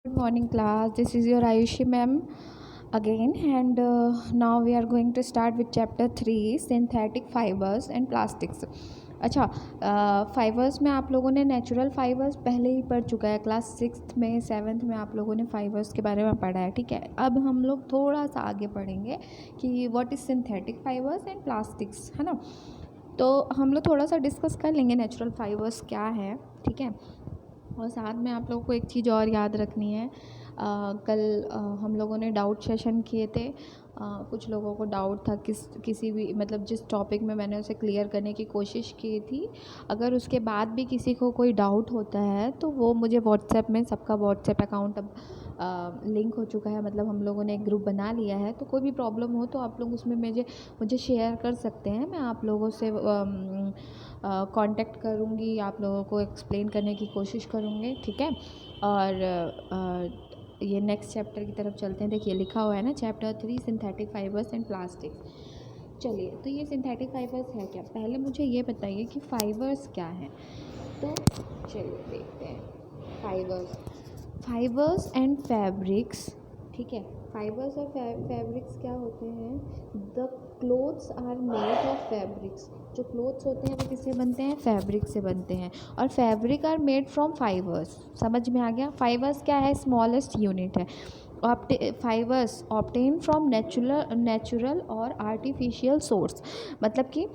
Good morning, class. This is your Ayushi ma'am again, and now we are going to start with chapter 3 synthetic fibers and plastics. अच्छा, fibres में आप लोगों ने natural fibres पहले ही पढ़ चुका है। क्लास 6th में 7th में आप लोगों ने फाइबर्स के बारे में पढ़ा है, ठीक है। अब हम लोग थोड़ा सा आगे पढ़ेंगे कि what is synthetic fibres and plastics, है ना। तो हम लोग थोड़ा सा डिस्कस कर लेंगे नेचुरल फाइबर्स क्या है, ठीक है। और साथ में आप लोगों को एक चीज़ और याद रखनी है। कल हम लोगों ने डाउट सेशन किए थे। कुछ लोगों को डाउट था किसी भी मतलब जिस टॉपिक में मैंने उसे क्लियर करने की कोशिश की थी। अगर उसके बाद भी किसी को कोई डाउट होता है तो वो मुझे व्हाट्सएप में, सबका व्हाट्सएप अकाउंट अब लिंक हो चुका है, मतलब हम लोगों ने एक ग्रुप बना लिया है। तो कोई भी प्रॉब्लम हो तो आप लोग उसमें मुझे शेयर कर सकते हैं। मैं आप लोगों से कांटेक्ट करूँगी, आप लोगों को एक्सप्लेन करने की कोशिश करूँगी, ठीक है। और ये नेक्स्ट चैप्टर की तरफ चलते हैं। देखिए लिखा हुआ है ना, chapter 3 synthetic fibres and plastics. चलिए, तो ये सिंथेटिक फाइबर्स है क्या, पहले मुझे ये बताइए कि फाइबर्स क्या हैं। तो चलिए देखते हैं फाइबर्स एंड फैब्रिक्स, ठीक है। फाइबर्स और फैब्रिक्स क्या होते हैं। The clothes are made of fabrics. जो क्लोथ्स होते हैं वो किससे बनते हैं, फैब्रिक से बनते हैं। और fabric are made from fibres. समझ में आ गया। फाइबर्स क्या है, स्मॉलेस्ट यूनिट है। फाइबर्स ऑब्टेन फ्रॉम नेचुरल और आर्टिफिशियल सोर्स, मतलब कि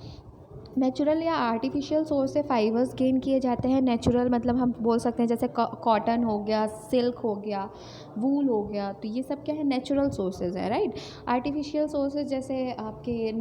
नेचुरल या आर्टिफिशियल सोर्स से फाइबर्स गेन किए जाते हैं। नेचुरल मतलब हम बोल सकते हैं जैसे कॉटन हो गया, सिल्क हो गया, वूल हो गया, तो ये सब क्या है, नेचुरल सोर्सेज है, राइट। आर्टिफिशियल सोर्सेज जैसे आपके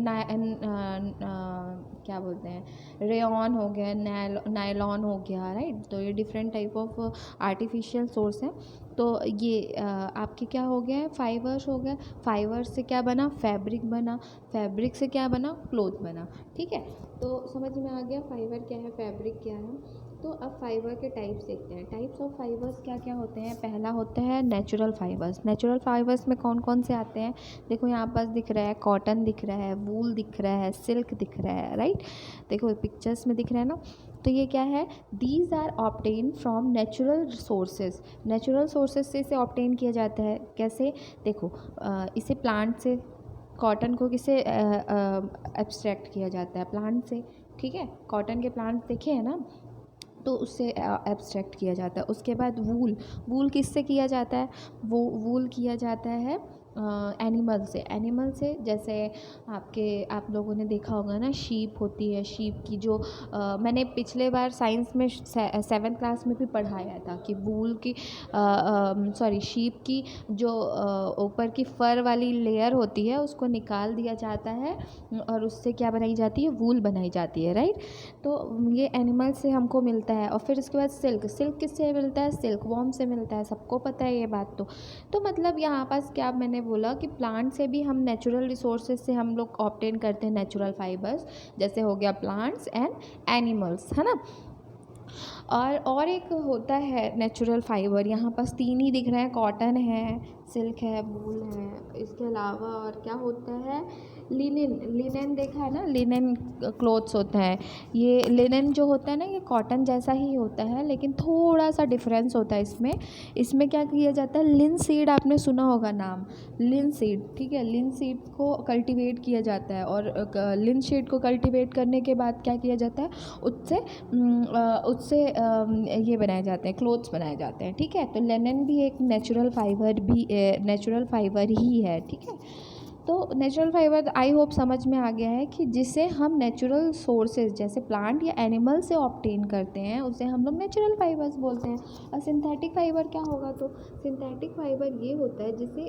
क्या बोलते हैं, रेयॉन हो गया, नायलॉन हो गया, राइट। तो ये different type of artificial source हैं। तो ये आपके क्या हो गया है, फाइबर्स हो गया। फाइबर से क्या बना, फैब्रिक बना। फैब्रिक से क्या बना, क्लोथ बना, ठीक है। तो समझ में आ गया फाइबर क्या है, फैब्रिक क्या है। तो अब फाइबर के टाइप्स देखते हैं। टाइप्स ऑफ फाइबर्स क्या क्या होते हैं। पहला होता है नेचुरल फाइबर्स। नेचुरल फाइबर्स में कौन कौन से आते हैं, देखो यहाँ पास दिख रहा है, कॉटन दिख रहा है, वूल दिख रहा है, सिल्क दिख रहा है, राइट। देखो पिक्चर्स में दिख रहा है ना। तो ये क्या है, these are obtain from natural sources. Natural sources से इसे ऑब्टेन किया जाता है। कैसे, देखो इसे प्लांट से, कॉटन को किसे एब्स्ट्रैक्ट किया जाता है, प्लांट से, ठीक है। कॉटन के प्लांट देखे हैं ना, तो उससे एब्स्ट्रैक्ट किया जाता है। उसके बाद वूल, वूल किससे किया जाता है, वो वूल किया जाता है एनिमल से। जैसे आप लोगों ने देखा होगा ना, शीप होती है, शीप की जो मैंने पिछले बार साइंस में 7th क्लास में भी पढ़ाया था कि वूल की शीप की जो ऊपर की फर वाली लेयर होती है उसको निकाल दिया जाता है और उससे क्या बनाई जाती है, वूल बनाई जाती है, राइट। तो ये एनिमल से हमको मिलता है। और फिर उसके बाद सिल्क, सिल्क किससे मिलता है, सिल्क वॉर्म से मिलता है, सबको पता है ये बात। तो मतलब यहाँ पास क्या मैंने बोला कि प्लांट से भी हम नेचुरल रिसोर्सेज से हम लोग ऑब्टेन करते हैं नेचुरल फाइबर्स, जैसे हो गया प्लांट्स एंड एनिमल्स, है ना। और एक होता है नेचुरल फाइबर, यहाँ पास 3 ही दिख रहे हैं, कॉटन है, सिल्क है, वूल है। इसके अलावा और क्या होता है, लिनन। लिनन देखा है ना, लिनन क्लोथ्स होता है। ये लिनन जो होता है ना, ये कॉटन जैसा ही होता है, लेकिन थोड़ा सा डिफरेंस होता है इसमें। इसमें क्या किया जाता है, लिन सीड, आपने सुना होगा नाम, लिन सीड, ठीक है। लिन सीड को कल्टीवेट किया जाता है और लिन सीड को कल्टीवेट करने के बाद क्या किया जाता है, उससे ये बनाए जाते हैं, क्लोथ्स बनाए जाते हैं, ठीक है। तो लिनन भी एक नेचुरल फाइबर ही है, ठीक है। तो नेचुरल फाइबर आई होप समझ में आ गया है कि जिसे हम नेचुरल सोर्सेज जैसे प्लांट या एनिमल से ऑब्टेन करते हैं उसे हम लोग नेचुरल फाइबर्स बोलते हैं। और सिंथेटिक फाइबर क्या होगा, तो सिंथेटिक फाइबर ये होता है जिसे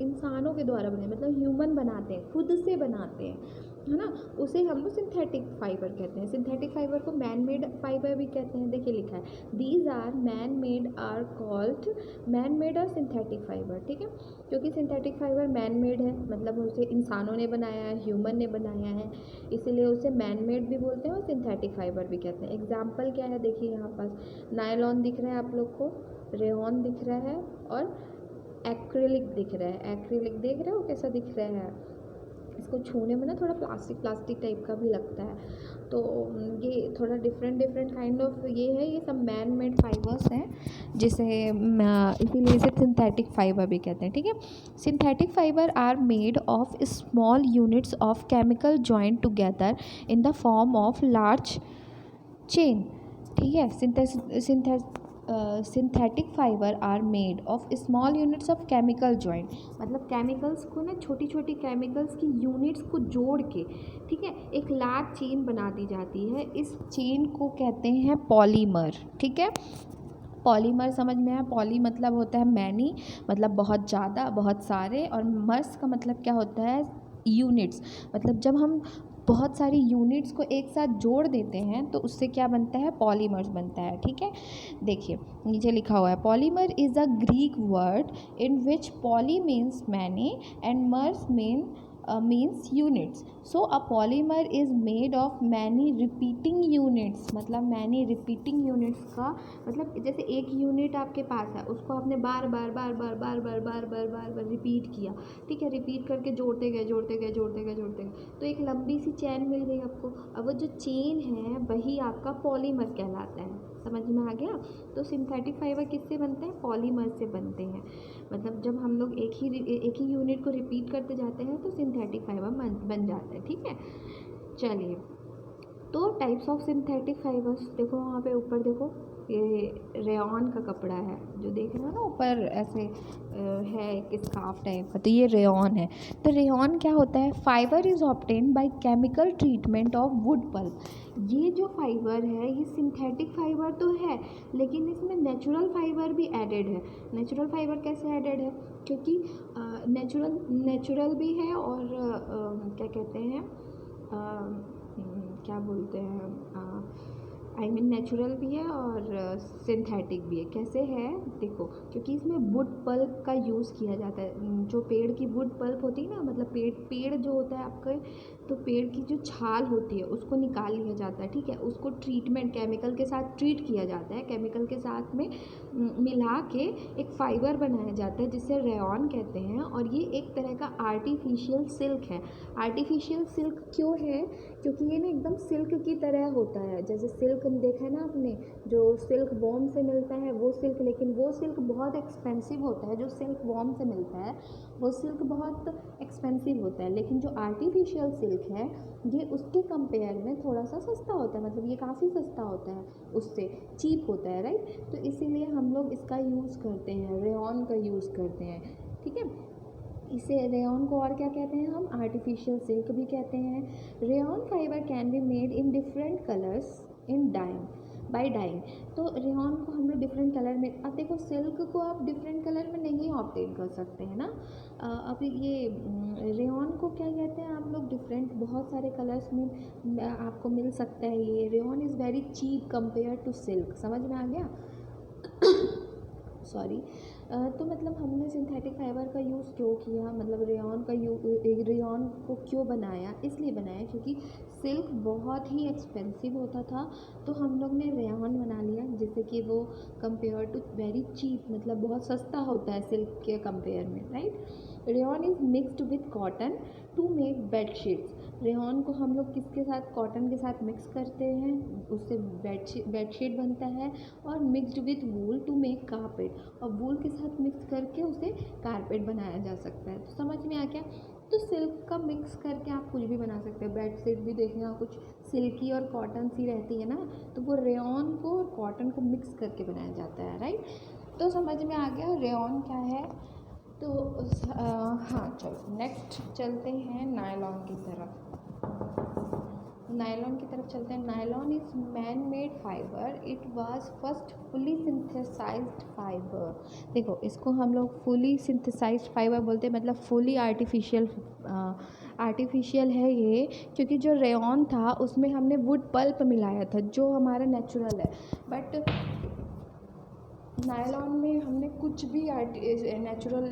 इंसानों के द्वारा बने, मतलब ह्यूमन बनाते हैं, खुद से बनाते हैं, है ना। उसे हम लोग सिंथेटिक फाइबर कहते हैं। सिंथेटिक फाइबर को मैन मेड फाइबर भी कहते हैं। देखिए लिखा है, these are man made are called man made और सिंथेटिक फाइबर, ठीक है। क्योंकि सिंथेटिक फाइबर मैन मेड है, मतलब उसे इंसानों ने बनाया है, ह्यूमन ने बनाया है, इसीलिए उसे मैन मेड भी बोलते हैं और सिंथेटिक फाइबर भी कहते हैं। एग्जाम्पल क्या है, देखिए यहाँ पास नायलॉन दिख रहा है आप लोग को, रेयॉन दिख रहा है और एक्रिलिक दिख रहा है। एक्रिलिक देख रहे हो कैसा दिख रहा है, इसको छूने में ना थोड़ा प्लास्टिक टाइप का भी लगता है। तो ये थोड़ा डिफरेंट काइंड ऑफ ये है, ये सब मैन मेड फाइबर्स हैं, जिसे इसीलिए इसे सिंथेटिक फाइबर भी कहते हैं। ठीक है, synthetic fibre are made of small units of chemical joint together in the form of large chain. ठीक है, synthetic fibre are made of small units of chemical joint, मतलब केमिकल्स को ना, छोटी छोटी केमिकल्स की यूनिट्स को जोड़ के, ठीक है, एक लार्ज चेन बना दी जाती है। इस चेन को कहते हैं पॉलीमर। ठीक है, पॉलीमर समझ में आया। पॉली मतलब होता है मैनी, मतलब बहुत ज़्यादा, बहुत सारे, और मर्स का मतलब क्या होता है, यूनिट्स। मतलब जब हम बहुत सारी यूनिट्स को एक साथ जोड़ देते हैं तो उससे क्या बनता है, पॉलीमर्स बनता है। ठीक है, देखिए नीचे लिखा हुआ है, polymer is a Greek word in which poly means many and MERS means units. So a polymer is made of many repeating units, मतलब many repeating units का मतलब जैसे एक यूनिट आपके पास है, उसको आपने बार बार रिपीट किया। ठीक है, रिपीट करके जोड़ते गए तो एक लंबी सी चेन मिल गई आपको। अब वो जो चेन है वही आपका पॉलीमर कहलाता है। समझ में आ गया? तो सिंथेटिक फाइबर किससे बनते हैं, पॉलीमर से बनते हैं। मतलब जब हम लोग एक ही यूनिट को रिपीट करते जाते हैं तो सिंथेटिक फाइबर बन जाता है। ठीक है, चलिए, तो टाइप्स ऑफ सिंथेटिक फाइबर्स देखो, वहाँ पे ऊपर देखो, ये रेयॉन का कपड़ा है जो देख रहे हो ना ऊपर, ऐसे है एक स्कार्फ टाइप का, तो ये रेयॉन है। तो रेयॉन क्या होता है, fibre is obtain by chemical treatment of wood pulp. ये जो फाइबर है ये सिंथेटिक फाइबर तो है, लेकिन इसमें नेचुरल फाइबर भी एडेड है। नेचुरल फाइबर कैसे एडेड है, क्योंकि नेचुरल भी है, और क्या कहते हैं, क्या बोलते हैं, आई मीन नेचुरल भी है और सिंथेटिक भी है। कैसे है देखो, क्योंकि इसमें वुड पल्प का यूज़ किया जाता है। जो पेड़ की वुड पल्प होती है ना, मतलब पेड़ जो होता है आपके, तो पेड़ की जो छाल होती है उसको निकाल लिया जाता है। ठीक है, उसको ट्रीटमेंट केमिकल के साथ ट्रीट किया जाता है, केमिकल के साथ में मिला के एक फ़ाइबर बनाया जाता है जिसे रेयॉन कहते हैं। और ये एक तरह का आर्टिफिशियल सिल्क है। आर्टिफिशियल सिल्क क्यों है, क्योंकि ये ना एकदम सिल्क की तरह होता है। जैसे सिल्क देखा है ना आपने, जो सिल्क वॉर्म से मिलता है वो सिल्क, लेकिन वो सिल्क बहुत एक्सपेंसिव होता है। जो सिल्क वॉर्म से मिलता है वो सिल्क बहुत एक्सपेंसिव होता है, लेकिन जो आर्टिफिशियल सिल्क है ये उसके कंपेयर में थोड़ा सा सस्ता होता है। मतलब ये काफ़ी सस्ता होता है, उससे चीप होता है, राइट। तो इसीलिए हम लोग इसका यूज़ करते हैं, रेयॉन का यूज़ करते हैं। ठीक है, इसे रेयॉन को और क्या कहते हैं हम, आर्टिफिशियल सिल्क भी कहते हैं। Rayon fibre can be made in different colours in by dyeing. तो रेयॉन को हम लोग डिफरेंट कलर में, अब देखो सिल्क को आप डिफरेंट कलर में नहीं ऑब्टेन कर सकते हैं ना। अब ये रेयॉन को क्या कहते हैं आप लोग, डिफरेंट बहुत सारे कलर्स में आपको मिल सकता है। ये rayon is very cheap compare to silk. समझ में आ गया? सॉरी। तो मतलब हमने सिंथेटिक फाइबर का यूज़ क्यों किया, मतलब रेयॉन को क्यों बनाया, इसलिए बनाया क्योंकि सिल्क बहुत ही एक्सपेंसिव होता था। तो हम लोग ने रेयॉन बना लिया, जिससे कि वो कंपेयर टू वेरी चीप, मतलब बहुत सस्ता होता है सिल्क के कंपेयर में, right. Rayon is mixed with cotton to make bedsheets. Rayon को हम लोग किसके साथ, कॉटन के साथ मिक्स करते हैं, उससे बेडशीट बनता है। और mixed with wool to make carpet, और वूल के साथ मिक्स करके उसे कारपेट बनाया जा सकता है। तो समझ में आ गया? तो सिल्क का मिक्स करके आप कुछ भी बना सकते हैं। बेडशीट भी देखना, कुछ सिल्की और कॉटन सी रहती है ना, तो वो रेयॉन को और कॉटन को मिक्स करके बनाया जाता है, राइट। तो समझ में आ गया रेयॉन क्या है। तो हाँ, चलो नेक्स्ट चलते हैं नायलॉन की तरफ। नायलॉन की तरफ चलते हैं। Nylon is man made fibre, it was first fully synthesised fibre. देखो इसको हम लोग फुली सिंथेसाइज्ड फाइबर बोलते हैं, मतलब फुली आर्टिफिशियल है ये, क्योंकि जो रेयॉन था उसमें हमने वुड पल्प मिलाया था जो हमारा नेचुरल है। बट नायलॉन में हमने कुछ भी नेचुरल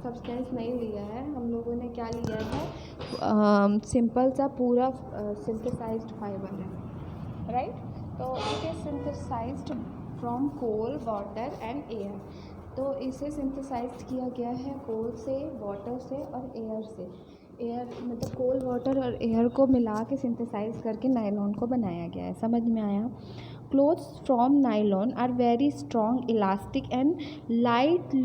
सब्सटेंस नहीं लिया है, हम लोगों ने क्या लिया है, सिंपल सा पूरा सिंथेसाइज्ड फाइबर है, राइट। तो it is synthesised from coal, water and air. तो इसे सिंथेसाइज्ड किया गया है कोल से, वाटर से और एयर से। एयर मतलब कोल्ड वाटर और एयर को मिला के सिंथेसाइज करके नायलॉन को बनाया गया है। समझ में आया? Clothes from nylon are very strong, elastic and light,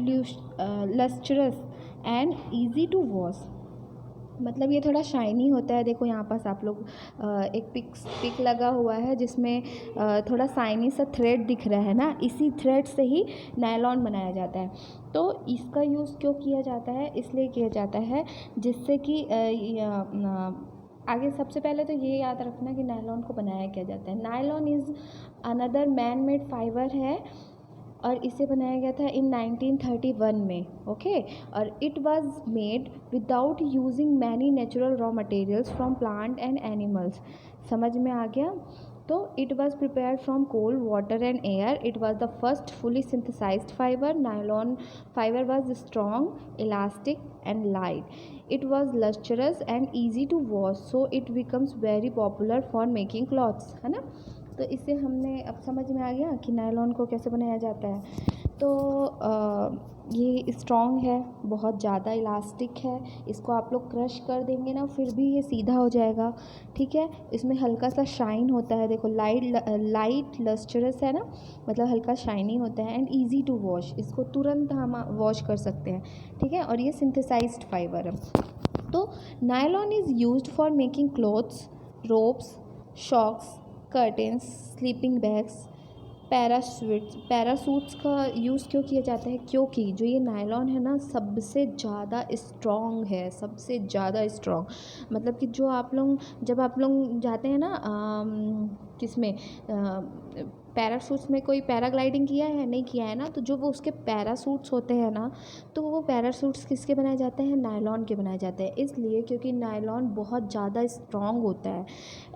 lustrous and easy to wash. मतलब ये थोड़ा शाइनी होता है। देखो यहाँ पास आप लोग एक पिक लगा हुआ है जिसमें थोड़ा शाइनी सा थ्रेड दिख रहा है ना, इसी थ्रेड से ही नायलॉन बनाया जाता है। तो इसका यूज़ क्यों किया जाता है? इसलिए किया जाता है जिससे कि आगे सबसे पहले तो ये याद रखना कि नायलॉन को बनाया क्या जाता है। Nylon is another man made fibre है और इसे बनाया गया था इन 1931 में। ओके, और it was made without using many natural raw materials from plant and animals. समझ में आ गया? तो it was prepared from cold water and air. It was the first fully synthesised fibre. Nylon fibre was strong, elastic and light. It was lustrous and easy to wash, so it becomes very popular for making clothes, है ना। तो इससे हमने अब समझ में आ गया कि नायलॉन को कैसे बनाया जाता है। तो ये स्ट्रॉन्ग है, बहुत ज़्यादा इलास्टिक है। इसको आप लोग क्रश कर देंगे ना फिर भी ये सीधा हो जाएगा, ठीक है। इसमें हल्का सा शाइन होता है, देखो लाइट लस्टरस है ना, मतलब हल्का शाइनी होता है। एंड ईजी टू वॉश, इसको तुरंत हम वॉश कर सकते हैं, ठीक है। और ये सिंथेसाइज्ड फाइबर है। तो nylon is used for making clothes, ropes, socks, curtains, sleeping bags, parachutes का यूज़ क्यों किया जाता है? क्योंकि जो ये नायलॉन है ना सबसे ज़्यादा स्ट्रॉन्ग है, सबसे ज़्यादा स्ट्रॉन्ग। मतलब कि जो आप लोग जब आप लोग जाते हैं ना किसमें पैरासूट्स में, कोई पैराग्लाइडिंग किया है? नहीं किया है ना। तो जो वो उसके पैरासूट्स होते हैं ना, तो वो पैरासूट्स किसके बनाए जाते हैं? नायलॉन के बनाए जाते हैं। इसलिए क्योंकि नायलॉन बहुत ज़्यादा स्ट्रॉन्ग होता है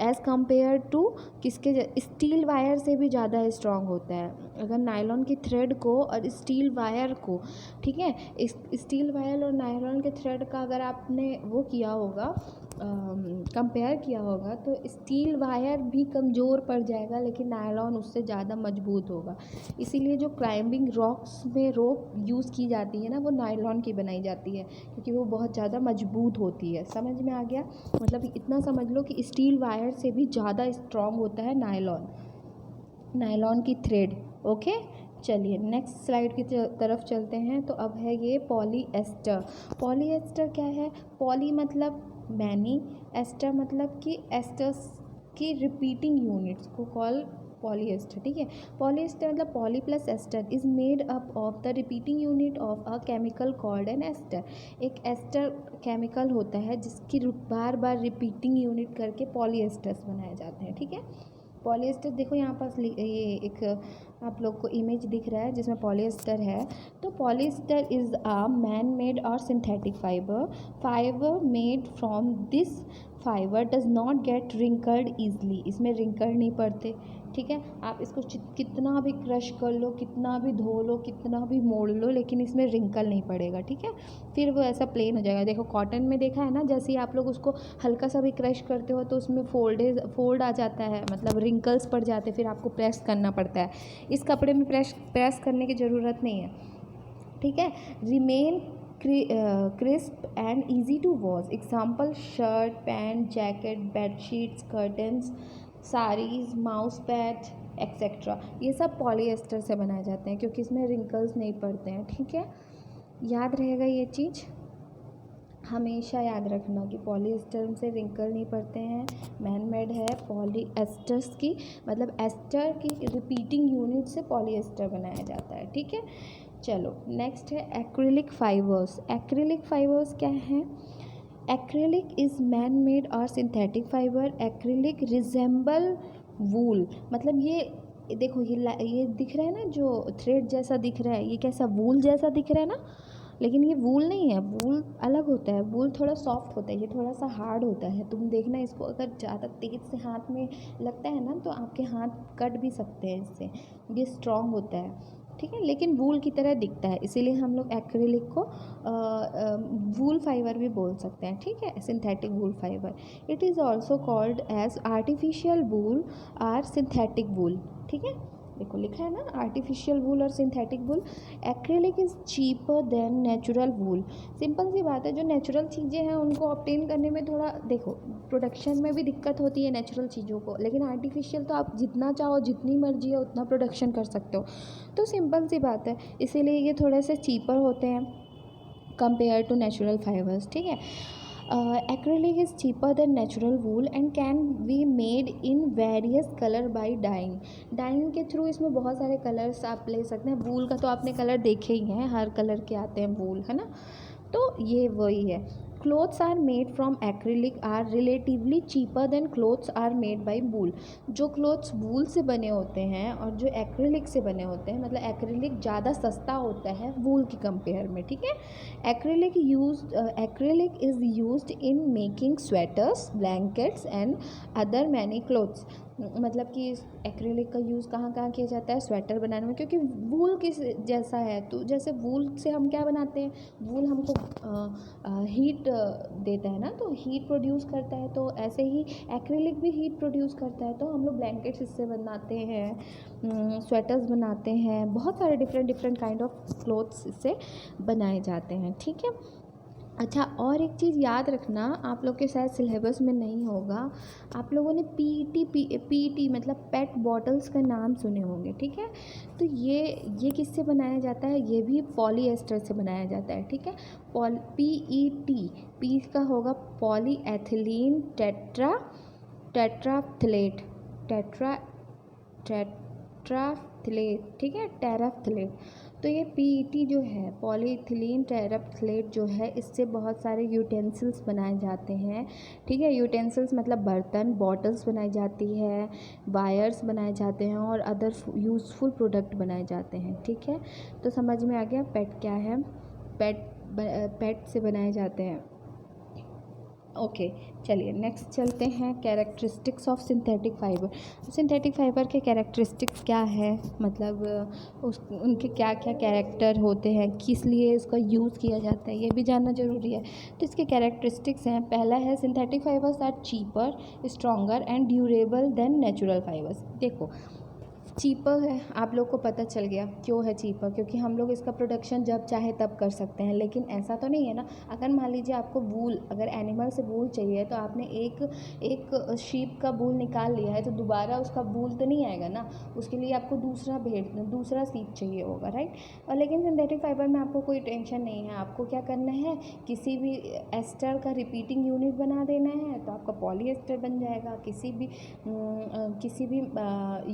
एज़ कम्पेयर टू किसके, स्टील वायर से भी ज़्यादा स्ट्रॉन्ग होता है। अगर नायलॉन की थ्रेड को और स्टील वायर को, ठीक है, इस स्टील वायर और नायलॉन के थ्रेड का अगर आपने वो किया होगा, कंपेयर किया होगा, तो स्टील वायर भी कमज़ोर पड़ जाएगा लेकिन नायलॉन उससे ज़्यादा मजबूत होगा। इसीलिए जो क्लाइंबिंग रॉक्स में रोप यूज़ की जाती है ना, वो नायलॉन की बनाई जाती है क्योंकि वो बहुत ज़्यादा मजबूत होती है। समझ में आ गया? मतलब इतना समझ लो कि स्टील वायर से भी ज़्यादा स्ट्रॉन्ग होता है नायलॉन की थ्रेड। ओके, चलिए नेक्स्ट स्लाइड की तरफ चलते हैं। तो अब है ये पॉलीएस्टर। पॉलीएस्टर क्या है? पॉली मतलब मैनी, एस्टर मतलब कि एस्टर्स की रिपीटिंग यूनिट्स को कॉल पॉलीएस्टर, ठीक है। पॉलीएस्टर मतलब poly plus ester is made up of the repeating unit of a chemical called an ester. एक एस्टर केमिकल होता है जिसकी बार बार रिपीटिंग यूनिट करके पॉलीएस्टर्स बनाए जाते हैं, ठीक है। पॉलीएस्टर देखो यहाँ पास ये एक आप लोग को इमेज दिख रहा है जिसमें पॉलीएस्टर है। तो polyester is a man made और synthetic fibre made from this fibre does not get wrinkled easily. इसमें रिंकल नहीं पड़ते, ठीक है। आप इसको कितना भी क्रश कर लो, कितना भी धो लो, कितना भी मोड़ लो, लेकिन इसमें रिंकल नहीं पड़ेगा, ठीक है। फिर वो ऐसा प्लेन हो जाएगा। देखो कॉटन में देखा है ना, जैसे ही आप लोग उसको हल्का सा भी क्रश करते हो तो उसमें फोल्ड आ जाता है, मतलब रिंकल्स पड़ जाते हैं, फिर आपको प्रेस करना पड़ता है। इस कपड़े में प्रेस करने की ज़रूरत नहीं है, ठीक है। Remain crisp and easy to wash. Example shirt, pant, jacket, bedsheets, curtains, saris, mouse pad etcetera, ये सब पॉलीएस्टर से बनाए जाते हैं क्योंकि इसमें रिंकल्स नहीं पड़ते हैं, ठीक है। याद रहेगा ये चीज़, हमेशा याद रखना कि पॉलीएस्टर से रिंकल नहीं पड़ते हैं। मैन मेड है पॉलीएस्टर्स की, मतलब एस्टर की रिपीटिंग यूनिट से पॉलीएस्टर बनाया जाता है, ठीक है। चलो नेक्स्ट है एक्रिलिक फाइबर्स। एक्रिलिक फाइबर्स क्या है? एक्रिलिक इज़ मैन मेड और सिंथेटिक फाइबर। एक्रिलिक रिजेंबल वूल, मतलब ये देखो ये दिख रहा है ना, जो थ्रेड जैसा दिख रहा है, ये कैसा वूल जैसा दिख रहा है ना, लेकिन ये वूल नहीं है। वूल अलग होता है, वूल थोड़ा सॉफ्ट होता है, ये थोड़ा सा हार्ड होता है। तुम देखना इसको, अगर ज़्यादा तेज़ से हाथ में लगता है ना तो आपके हाथ कट भी सकते हैं इससे। ये स्ट्रॉन्ग होता है, ठीक है, लेकिन वूल की तरह दिखता है, इसीलिए हम लोग एक्रिलिक को वूल फाइबर भी बोल सकते हैं, ठीक है, synthetic wool fibre. It is also called as artificial wool और सिंथेटिक वूल, ठीक है। देखो लिखा है ना, आर्टिफिशियल वूल और synthetic wool. Acrylic is cheaper than natural wool. Simple सी बात है, जो नेचुरल चीज़ें हैं उनको ऑब्टेन करने में थोड़ा, देखो प्रोडक्शन में भी दिक्कत होती है नेचुरल चीज़ों को, लेकिन आर्टिफिशियल तो आप जितना चाहो, जितनी मर्जी है उतना प्रोडक्शन कर सकते हो। तो सिंपल सी बात है, इसीलिए ये थोड़े से चीपर होते हैं कंपेयर टू नेचुरल फाइबर्स, ठीक है। Acrylic is cheaper than natural wool and can be made in various colour by dyeing. Dyeing के थ्रू इसमें बहुत सारे कलर्स आप ले सकते हैं। वूल का तो आपने कलर देखे ही हैं, हर कलर के आते हैं वूल, है ना। तो ये वही है। Clothes are made from acrylic are relatively cheaper than clothes are made by wool. जो क्लोथ्स वूल से बने होते हैं और जो एक्रिलिक से बने होते हैं, मतलब एक्रिलिक ज़्यादा सस्ता होता है वूल के कंपेयर में, ठीक है। Acrylic is used in making sweaters, blankets and other many clothes. मतलब कि एक्रिलिक का यूज़ कहाँ कहाँ किया जाता है, स्वेटर बनाने में, क्योंकि वूल किस जैसा है। तो जैसे वूल से हम क्या बनाते हैं, वूल हमको हीट देता है ना, तो हीट प्रोड्यूस करता है, तो ऐसे ही एक्रिलिक भी हीट प्रोड्यूस करता है। तो हम लोग ब्लैंकेट्स इससे बनाते हैं, स्वेटर्स बनाते हैं, बहुत सारे different different kind of clothes इससे बनाए जाते हैं, ठीक है। अच्छा, और एक चीज़ याद रखना, आप लोग के शायद सिलेबस में नहीं होगा, आप लोगों ने पीईटी मतलब पेट बॉटल्स का नाम सुने होंगे, ठीक है। तो ये किससे बनाया जाता है, ये भी पॉलीएस्टर से बनाया जाता है, ठीक है। पीईटी, पी का होगा पॉलीएथिलीन टेट्राफ्थलेट, टेट्राफ्थलेट, ठीक है, टेराफ्थलेट। तो ये पीईटी जो है, पॉलीइथिलीन टेराफ्थलेट जो है, इससे बहुत सारे यूटेंसिल्स बनाए जाते हैं, ठीक है। यूटेंसिल्स मतलब बर्तन, बॉटल्स बनाई जाती है, वायर्स बनाए जाते हैं और अदर यूज़फुल प्रोडक्ट बनाए जाते हैं, ठीक है। तो समझ में आ गया पेट क्या है, पेट से बनाए जाते हैं। ओके, चलिए नेक्स्ट चलते हैं, characteristics of synthetic fibre. Synthetic fibre के कैरेक्टरिस्टिक्स क्या है, मतलब उनके क्या क्या कैरेक्टर होते हैं, किस लिए इसका यूज़ किया जाता है, ये भी जानना ज़रूरी है। तो इसके कैरेक्टरिस्टिक्स हैं, पहला है synthetic fibres are cheaper, stronger and durable than natural fibres. देखो चीपर है, आप लोग को पता चल गया क्यों है चीपर, क्योंकि हम लोग इसका प्रोडक्शन जब चाहे तब कर सकते हैं। लेकिन ऐसा तो नहीं है ना, अगर मान लीजिए आपको वूल, अगर एनिमल से वूल चाहिए, तो आपने एक शीप का वूल निकाल लिया है, तो दोबारा उसका वूल तो नहीं आएगा ना, उसके लिए आपको दूसरा शीप चाहिए होगा, राइट। और लेकिन सिंथेटिक फाइबर में आपको कोई टेंशन नहीं है, आपको क्या करना है, किसी भी एस्टर का रिपीटिंग यूनिट बना देना है, तो आपका पॉलीएस्टर बन जाएगा। किसी भी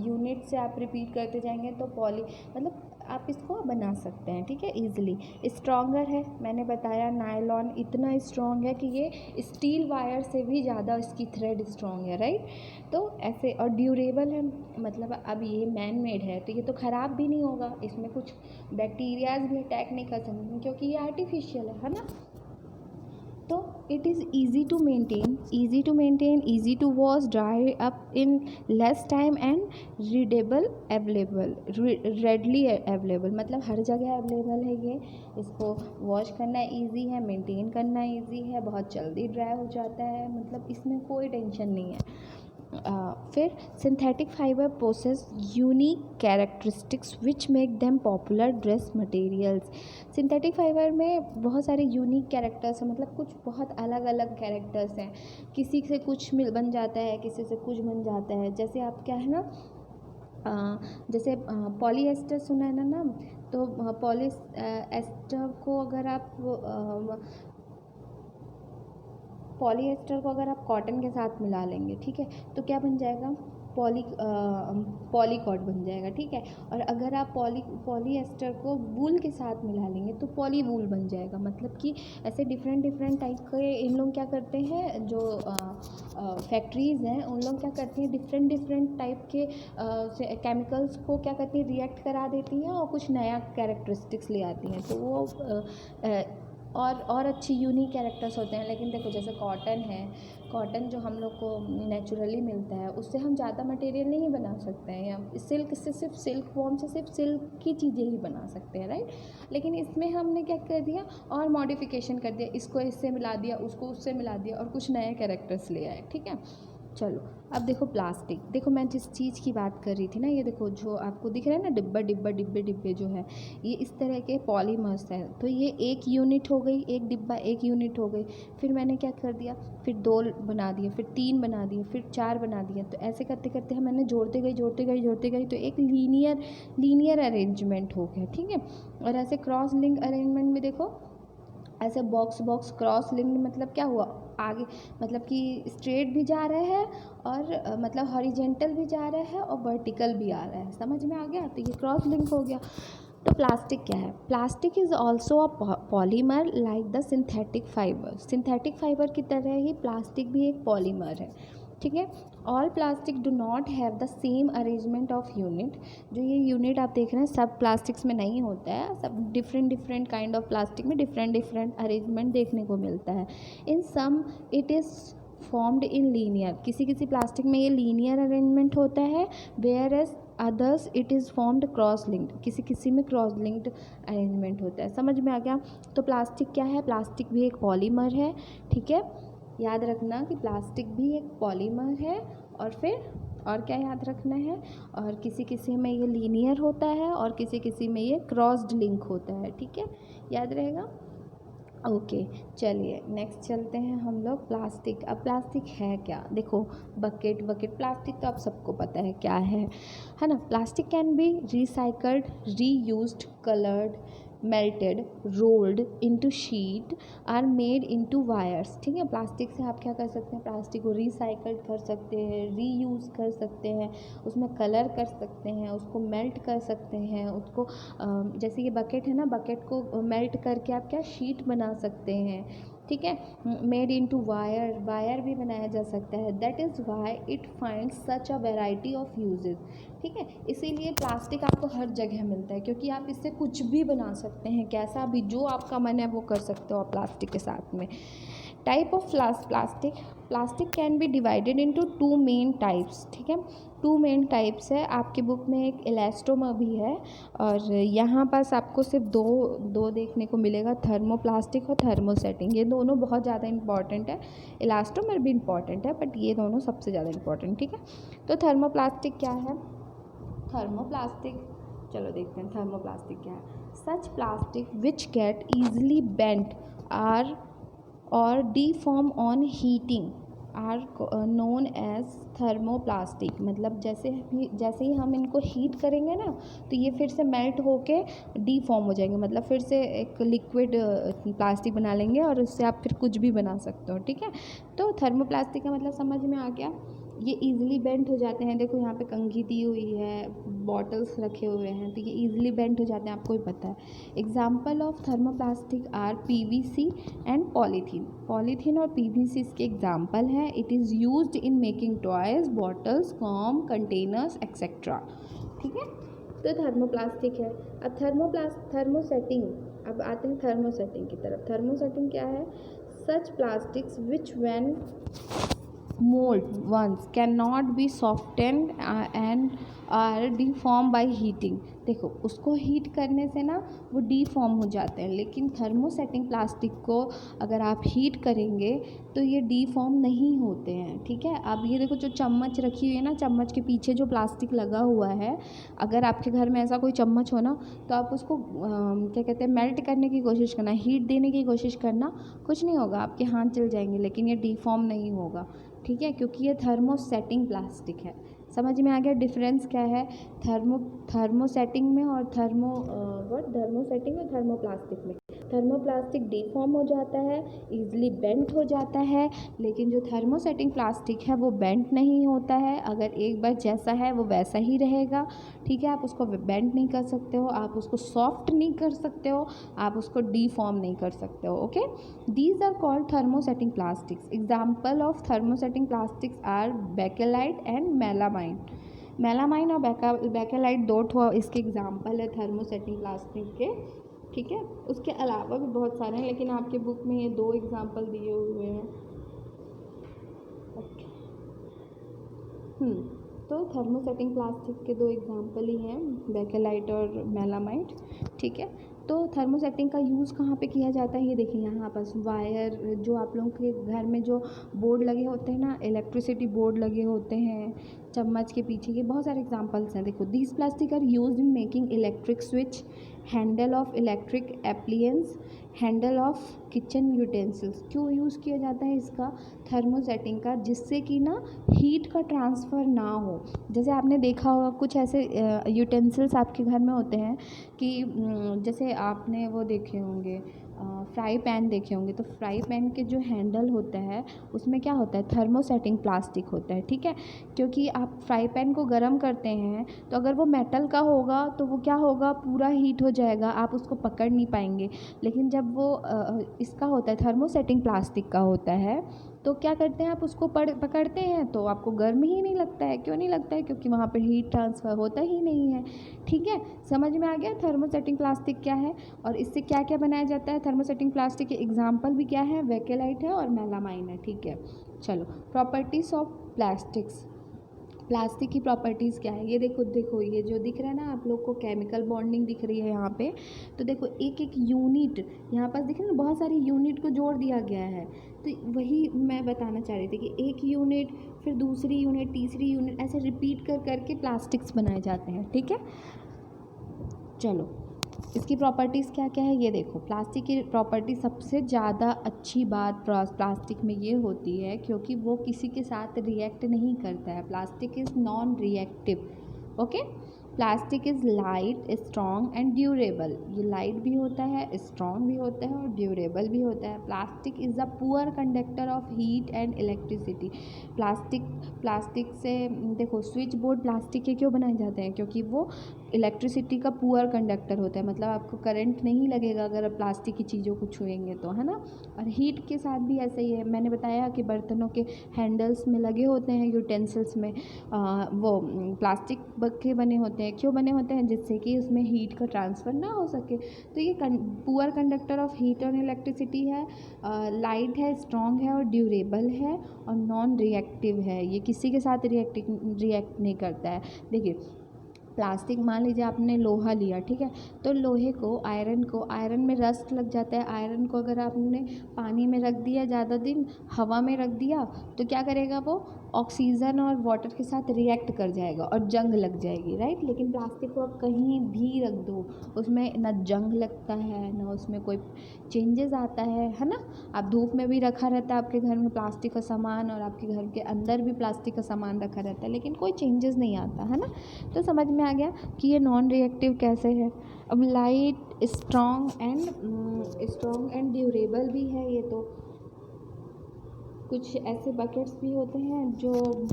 यूनिट से आप रिपीट करते जाएंगे तो मतलब आप इसको बना सकते हैं, ठीक है, ईजिली। स्ट्रॉन्गर है, मैंने बताया नायलॉन इतना स्ट्रॉन्ग है कि ये स्टील वायर से भी ज़्यादा इसकी थ्रेड स्ट्रॉन्ग है, राइट। तो ऐसे, और ड्यूरेबल है, मतलब अब ये मैन मेड है तो ये तो ख़राब भी नहीं होगा, इसमें कुछ बैक्टीरियाज भी अटैक नहीं कर सकते क्योंकि ये आर्टिफिशियल है ना। तो it is easy to maintain, easy to wash, dry up in less time and readily available, मतलब हर जगह अवेलेबल है ये। इसको वॉश करना ईजी है, मेंटेन करना ईजी है, बहुत जल्दी ड्राई हो जाता है, मतलब इसमें कोई टेंशन नहीं है। फिर synthetic fibre possess unique characteristics which make them popular dress materials. Synthetic fibre में बहुत सारे यूनिक कैरेक्टर्स हैं, मतलब कुछ बहुत अलग अलग कैरेक्टर्स हैं, किसी से कुछ बन जाता है, किसी से कुछ बन जाता है। जैसे आप क्या है ना, जैसे पॉलीएस्टर सुना है ना नाम, तो पॉलीएस्टर को अगर आप कॉटन के साथ मिला लेंगे, ठीक है, तो क्या बन जाएगा, पॉलीकॉट बन जाएगा, ठीक है। और अगर आप पॉलीएस्टर को वूल के साथ मिला लेंगे तो पॉली वूल बन जाएगा। मतलब कि ऐसे डिफरेंट डिफरेंट टाइप के इन लोग क्या करते हैं, जो फैक्ट्रीज़ हैं उन लोग क्या करती हैं, डिफरेंट डिफरेंट टाइप के केमिकल्स को क्या करती हैं, रिएक्ट करा देती हैं और कुछ नया कैरेक्टरिस्टिक्स ले आती हैं, तो वो और अच्छी यूनिक कैरेक्टर्स होते हैं। लेकिन देखो जैसे कॉटन है, कॉटन जो हम लोग को नेचुरली मिलता है, उससे हम ज़्यादा मटेरियल नहीं बना सकते हैं, या सिल्क से सिर्फ सिल्क फॉर्म से सिर्फ सिल्क की चीज़ें ही बना सकते हैं, राइट। लेकिन इसमें हमने क्या कर दिया, और मॉडिफिकेशन कर दिया, इसको इससे मिला दिया, उसको उससे मिला दिया और कुछ नए कैरेक्टर्स ले आए, ठीक है। चलो अब देखो प्लास्टिक, देखो मैं जिस चीज़ की बात कर रही थी ना, ये देखो जो आपको दिख रहा है ना, डिब्बा डिब्बा डिब्बे डिब्बे जो है, ये इस तरह के पॉलीमर्स हैं। तो ये एक यूनिट हो गई, एक डिब्बा एक यूनिट हो गई। फिर मैंने क्या कर दिया, फिर 2 बना दिए, फिर 3 बना दिए, फिर 4 बना दिए। तो ऐसे करते करते हम मैंने जोड़ते गई जोड़ते गई जोड़ते गई, तो एक लीनियर अरेंजमेंट हो गया, ठीक है। और ऐसे क्रॉस लिंक अरेंजमेंट में देखो, ऐसे बॉक्स बॉक्स क्रॉस लिंक्ड मतलब क्या हुआ, आगे मतलब कि स्ट्रेट भी जा रहा है और मतलब हॉरिजेंटल भी जा रहा है और वर्टिकल भी आ रहा है। समझ में आ गया? तो ये क्रॉस लिंक हो गया। तो प्लास्टिक क्या है? Plastic is also a polymer like the synthetic fibre. Synthetic fibre की तरह ही प्लास्टिक भी एक पॉलीमर है, ठीक है। All plastic do not have the same arrangement of unit. जो ये यूनिट आप देख रहे हैं सब प्लास्टिक्स में नहीं होता है, सब डिफरेंट काइंड ऑफ प्लास्टिक में डिफरेंट अरेंजमेंट देखने को मिलता है। In some it is formed in linear, किसी प्लास्टिक में ये लीनियर अरेंजमेंट होता है, whereas others it is formed cross linked, किसी में क्रॉस लिंक्ड अरेंजमेंट होता है। समझ में आ गया? तो प्लास्टिक क्या है? प्लास्टिक भी एक पॉलीमर है, ठीक है। याद रखना कि प्लास्टिक भी एक पॉलीमर है। और फिर और क्या याद रखना है, और किसी में ये लीनियर होता है और किसी में ये क्रॉस्ड लिंक होता है, ठीक है। याद रहेगा? ओके, चलिए नेक्स्ट चलते हैं हम लोग प्लास्टिक। अब प्लास्टिक है क्या? देखो बकेट प्लास्टिक तो आप सबको पता है क्या है ना। Plastic can be recycled, reused, coloured, melted, rolled into sheet, or made into wires, ठीक है। प्लास्टिक से आप क्या कर सकते हैं? प्लास्टिक को रिसाइकल कर सकते हैं, रीयूज़ कर सकते हैं, उसमें कलर कर सकते हैं, उसको मेल्ट कर सकते हैं, उसको जैसे ये बकेट है ना, बकेट को मेल्ट करके आप क्या शीट बना सकते हैं, ठीक है। मेड इनटू वायर भी बनाया जा सकता है। That is why it find such a variety of uses, ठीक है। इसीलिए प्लास्टिक आपको हर जगह मिलता है, क्योंकि आप इससे कुछ भी बना सकते हैं, कैसा भी, जो आपका मन है वो कर सकते हो आप प्लास्टिक के साथ में। Type of plastic can B divided into 2 main types, ठीक है। 2 मेन टाइप्स है। आपकी बुक में एक इलास्टोमर भी है, और यहाँ पास आपको सिर्फ दो देखने को मिलेगा, थर्मोप्लास्टिक और थर्मोसेटिंग। ये दोनों बहुत ज़्यादा इंपॉर्टेंट है, इलास्टोमर भी इंपॉर्टेंट है, बट ये दोनों सबसे ज़्यादा इंपॉर्टेंट, ठीक है। तो थर्मोप्लास्टिक क्या है? थर्मोप्लास्टिक, चलो देखते हैं थर्मोप्लास्टिक क्या है। Such plastic which get easily bent are और deform on heating are known as thermoplastic. मतलब जैसे ही हम इनको हीट करेंगे ना, तो ये फिर से मेल्ट होके डीफॉर्म हो जाएंगे, मतलब फिर से एक लिक्विड प्लास्टिक बना लेंगे, और उससे आप फिर कुछ भी बना सकते हो, ठीक है। तो थर्मोप्लास्टिक का मतलब समझ में आ गया। ये ईज़िली बेंट हो जाते हैं, देखो यहाँ पे कंघी दी हुई है, बॉटल्स रखे हुए हैं, तो ये ईज़िली बेंट हो जाते हैं, आपको ही पता है। Example of thermoplastic are PVC and polythene और पीवीसी इसके एग्जाम्पल हैं। It is used in making toys, bottles, comb, containers etcetera, ठीक है। तो थर्मोप्लास्टिक है। अब थर्मोसेटिंग, अब आते हैं थर्मोसेटिंग की तरफ। थर्मोसेटिंग क्या है? Such plastics which when mold ones cannot be softened and are deformed by heating। देखो उसको हीट करने से ना वो डीफॉर्म हो जाते हैं, लेकिन थर्मोसेटिंग प्लास्टिक को अगर आप हीट करेंगे तो ये डीफॉर्म नहीं होते हैं, ठीक है। अब ये देखो जो चम्मच रखी हुई है ना, चम्मच के पीछे जो प्लास्टिक लगा हुआ है, अगर आपके घर में ऐसा कोई चम्मच हो ना, तो आप उसको क्या कहते हैं, मेल्ट करने की कोशिश करना, हीट देने की कोशिश करना, कुछ नहीं होगा, आपके हाथ जल जाएंगे, लेकिन ये डीफॉर्म नहीं होगा, ठीक है, क्योंकि ये थर्मोसेटिंग प्लास्टिक है। समझ में आ गया डिफरेंस क्या है थर्मोसेटिंग में और थर्मोसेटिंग और थर्मोप्लास्टिक में? थर्मोप्लास्टिक डीफॉर्म हो जाता है, ईजिली बेंट हो जाता है, लेकिन जो थर्मोसेटिंग प्लास्टिक है वो बेंट नहीं होता है। अगर एक बार जैसा है वो वैसा ही रहेगा, ठीक है। आप उसको बेंट नहीं कर सकते हो, आप उसको सॉफ्ट नहीं कर सकते हो, आप उसको डीफॉर्म नहीं कर सकते हो, okay. These are called thermosetting plastics. Example of thermosetting plastics are bakelite and melamine. Melamine और बैकेलाइट दो इसके एग्जाम्पल है थर्मोसेटिंग प्लास्टिक के, ठीक है। उसके अलावा भी बहुत सारे हैं, लेकिन आपके बुक में ये 2 एग्जाम्पल दिए हुए हैं, ओके। तो थर्मोसेटिंग प्लास्टिक के 2 एग्जाम्पल ही हैं, बैकेलाइट और मेलामाइट, ठीक है। तो थर्मोसेटिंग का यूज़ कहाँ पे किया जाता है, ये देखिए यहाँ पर वायर, जो आप लोगों के घर में जो बोर्ड लगे होते हैं ना, इलेक्ट्रिसिटी बोर्ड लगे होते हैं, चम्मच के पीछे के बहुत सारे एग्जांपल्स हैं। देखो, these plastic are used in making electric switch, handle of electric appliances, handle of kitchen utensils. क्यों यूज़ किया जाता है इसका, थर्मोसेटिंग का, जिससे कि ना हीट का ट्रांसफ़र ना हो। जैसे आपने देखा होगा कुछ ऐसे यूटेंसिल्स आपके घर में होते हैं कि जैसे आपने वो देखे होंगे, फ्राई पैन देखे होंगे, तो फ्राई पैन के जो हैंडल होता है उसमें क्या होता है, थर्मोसेटिंग प्लास्टिक होता है, ठीक है। क्योंकि आप फ्राई पैन को गर्म करते हैं तो अगर वो मेटल का होगा तो वो क्या होगा, पूरा हीट हो जाएगा, आप उसको पकड़ नहीं पाएंगे। लेकिन जब वो इसका होता है, थर्मोसेटिंग प्लास्टिक का होता है, तो क्या करते हैं, आप उसको पकड़ते हैं तो आपको गर्म ही नहीं लगता है। क्यों नहीं लगता है, क्योंकि वहाँ पे हीट ट्रांसफ़र होता ही नहीं है, ठीक है। समझ में आ गया थर्मोसेटिंग प्लास्टिक क्या है और इससे क्या क्या बनाया जाता है। थर्मोसेटिंग प्लास्टिक के एग्जाम्पल भी क्या है, वेकेलाइट है और मेलामाइन है, ठीक है। चलो, प्रॉपर्टीज़ ऑफ प्लास्टिक्स। प्लास्टिक की प्रॉपर्टीज़ क्या है, ये देखो ये जो दिख रहा है ना आप लोग को, केमिकल बॉन्डिंग दिख रही है यहाँ पे। तो देखो एक एक यूनिट यहाँ पास दिख रहा है ना, बहुत सारी यूनिट को जोड़ दिया गया है। तो वही मैं बताना चाह रही थी कि एक यूनिट, फिर दूसरी यूनिट, तीसरी यूनिट, ऐसे रिपीट कर करके प्लास्टिक्स बनाए जाते हैं, ठीक है। चलो, इसकी प्रॉपर्टीज़ क्या क्या है ये देखो। प्लास्टिक की प्रॉपर्टी सबसे ज़्यादा अच्छी बात प्लास्टिक में ये होती है क्योंकि वो किसी के साथ रिएक्ट नहीं करता है। Plastic is non reactive, okay. Plastic is light, strong and durable. ये लाइट भी होता है, स्ट्रॉन्ग भी होता है और ड्यूरेबल भी होता है। Plastic is a poor conductor of heat and electricity. Plastic से देखो, स्विच बोर्ड प्लास्टिक के क्यों बनाए जाते हैं, क्योंकि वो इलेक्ट्रिसिटी का पुअर कंडक्टर होता है, मतलब आपको करंट नहीं लगेगा अगर आप प्लास्टिक की चीज़ों को छुएंगे तो, है ना। और हीट के साथ भी ऐसा ही है, मैंने बताया कि बर्तनों के हैंडल्स में लगे होते हैं, यूटेंसिल्स में वो प्लास्टिक के बने होते हैं। क्यों बने होते हैं, जिससे कि उसमें हीट का ट्रांसफ़र ना हो सके। तो ये पुअर कंडक्टर ऑफ हीट और इलेक्ट्रिसिटी है, लाइट है, स्ट्रॉन्ग है और ड्यूरेबल है और नॉन रिएक्टिव है। ये किसी के साथ रिएक्ट नहीं करता है। देखिए, प्लास्टिक, मान लीजिए आपने लोहा लिया, ठीक है, तो लोहे को, आयरन में रस्ट लग जाता है। आयरन को अगर आपने पानी में रख दिया, ज़्यादा दिन हवा में रख दिया, तो क्या करेगा, वो ऑक्सीजन और वाटर के साथ रिएक्ट कर जाएगा और जंग लग जाएगी, राइट। लेकिन प्लास्टिक को आप कहीं भी रख दो, उसमें ना जंग लगता है, ना उसमें कोई चेंजेस आता है ना। आप धूप में भी रखा रहता है आपके घर में प्लास्टिक का सामान, और आपके घर के अंदर भी प्लास्टिक का सामान रखा रहता है, लेकिन कोई चेंजेस नहीं आता, है ना। तो समझ में आ गया कि ये नॉन रिएक्टिव कैसे है। अब लाइट, स्ट्रॉन्ग एंड ड्यूरेबल भी है। ये तो कुछ ऐसे बकेट्स भी होते हैं जो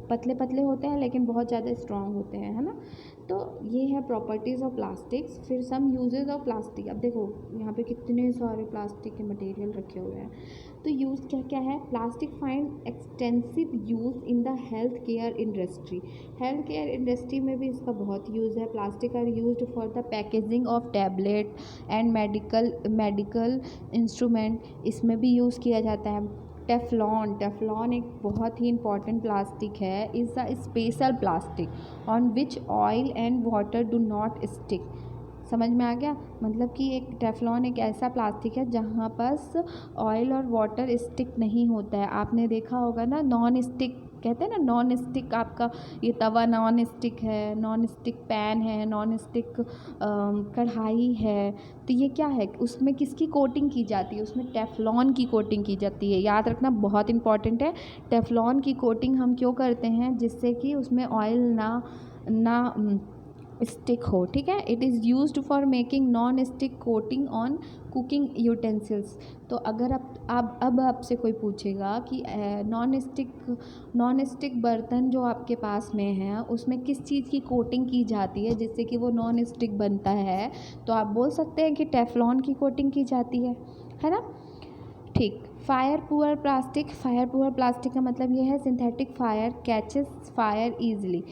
पतले पतले होते हैं लेकिन बहुत ज़्यादा स्ट्रॉन्ग होते हैं, है ना। तो ये है प्रॉपर्टीज़ ऑफ प्लास्टिक्स। फिर सम यूजेस ऑफ प्लास्टिक। अब देखो यहाँ पे कितने सारे प्लास्टिक के मटेरियल रखे हुए हैं। तो यूज़ क्या क्या है, plastic find extensive use in the health care industry. Health care industry में भी इसका बहुत यूज़ है। Plastic are used for the packaging of tablet and medical instrument, इसमें भी यूज़ किया जाता है। टेफ्लॉन एक बहुत ही इंपॉर्टेंट प्लास्टिक है, is a special plastic on which oil and water do not stick. समझ में आ गया, मतलब कि एक टेफ्लॉन एक ऐसा प्लास्टिक है जहाँ पास ऑयल और वाटर स्टिक नहीं होता है। आपने देखा होगा ना, नॉन स्टिक कहते हैं ना, नॉन स्टिक, आपका ये तवा नॉन स्टिक है, नॉन स्टिक पैन है, नॉन स्टिक कढ़ाई है। तो ये क्या है, उसमें किसकी कोटिंग की जाती है, उसमें टेफ्लॉन की कोटिंग की जाती है। याद रखना, बहुत इंपॉर्टेंट है। टेफ्लॉन की कोटिंग हम क्यों करते हैं, जिससे कि उसमें ऑयल ना स्टिक हो, ठीक है। It is used for making non stick coating on cooking utensils. तो अगर अब आपसे कोई पूछेगा कि नॉन स्टिक बर्तन जो आपके पास में है उसमें किस चीज़ की कोटिंग की जाती है जिससे कि वो नॉन स्टिक बनता है, तो आप बोल सकते हैं कि टेफ्लॉन की कोटिंग की जाती है ना। ठीक। फायर पुअर प्लास्टिक का मतलब ये है, synthetic fire catches fire easily.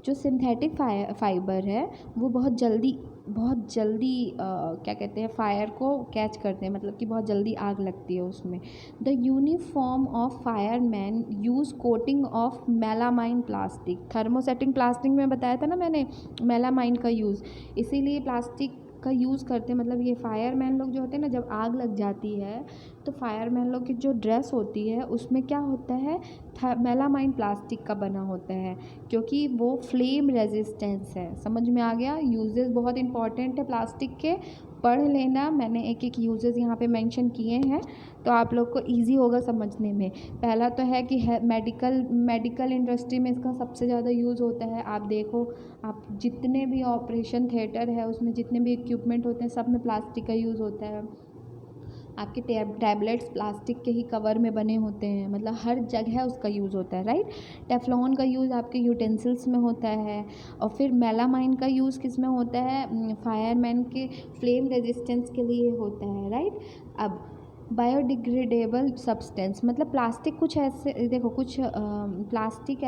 जो सिंथेटिक फाइबर है वो बहुत जल्दी क्या कहते हैं, फायर को कैच करते हैं, मतलब कि बहुत जल्दी आग लगती है उसमें। The uniform of fireman use coating of melamine plastic. Thermosetting plastic में बताया था ना मैंने, मेलामाइन का यूज़, इसीलिए प्लास्टिक इसका यूज़ करते हैं, मतलब ये फायरमैन लोग जो होते हैं ना, जब आग लग जाती है तो फायरमैन लोग की जो ड्रेस होती है उसमें क्या होता है, मेलामाइन प्लास्टिक का बना होता है, क्योंकि वो फ्लेम रेजिस्टेंस है। समझ में आ गया? यूजेस बहुत इंपॉर्टेंट है प्लास्टिक के, पढ़ लेना, मैंने एक एक यूजेस यहाँ पे मेंशन किए हैं तो आप लोग को इजी होगा समझने में। पहला तो है कि मेडिकल इंडस्ट्री में इसका सबसे ज़्यादा यूज़ होता है। आप देखो, आप जितने भी ऑपरेशन थिएटर है उसमें जितने भी इक्विपमेंट होते हैं सब में प्लास्टिक का यूज़ होता है। आपके टैबलेट्स प्लास्टिक के ही कवर में बने होते हैं, मतलब हर जगह उसका यूज़ होता है, राइट। टेफ्लॉन का यूज़ आपके यूटेंसिल्स में होता है। और फिर मेलामाइन का यूज़ किस में होता है, फायरमैन के फ्लेम रेजिस्टेंस के लिए होता है, राइट। अब बायोडिग्रेडेबल सब्सटेंस, मतलब प्लास्टिक कुछ ऐसे, देखो कुछ प्लास्टिक